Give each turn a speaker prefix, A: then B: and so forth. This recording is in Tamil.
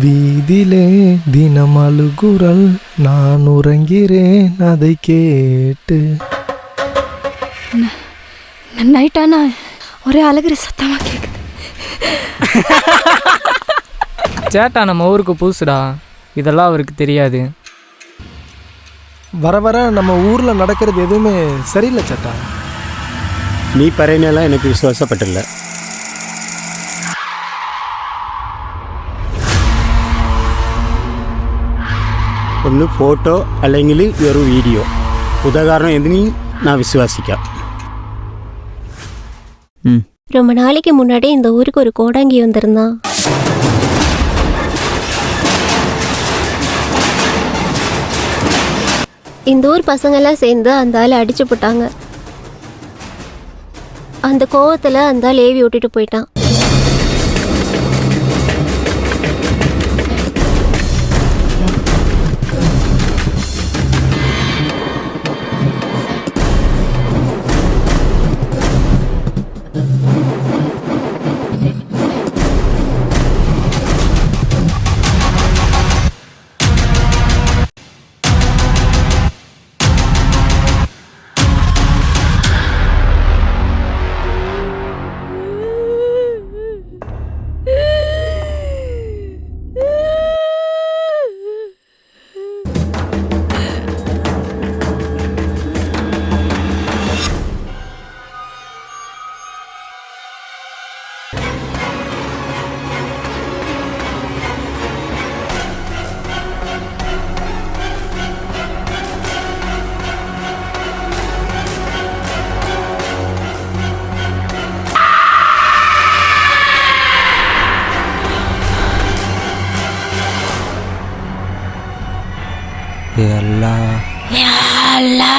A: வீதிலே தினம் அழுகுரல், நான் உறங்கிறேன் அதை கேட்டு.
B: நைட்டானா ஒரே அழகிற சத்தமா கேக்குது.
C: சேட்டா நம்ம ஊருக்கு புதுசுடா, இதெல்லாம் அவருக்கு தெரியாது.
A: வர வர நம்ம ஊரில் நடக்கிறது எதுவுமே சரியில்லை சேட்டா.
D: நீ பறையினெல்லாம் எனக்கு விசுவாசப்பட்டில்ல. ഒന്ന് ഫോട്ടോ അല്ലെങ്കിൽ ഒരു വീഡിയോ ഉദാഹരണം എന്തിനും நான் விசுவாசிக்க.
E: ரொம்ப நாளைக்கு முன்னாடி இந்த ஊருக்கு ஒரு கோடாங்கி வந்திருந்தான். இந்த ஊர் பசங்கெல்லாம் சேர்ந்து அந்த ஆளை அடிச்சு போட்டாங்க. அந்த கோவத்தில் அந்த ஆள் ஏவி விட்டுட்டு போயிட்டான்.
F: Ya Allah.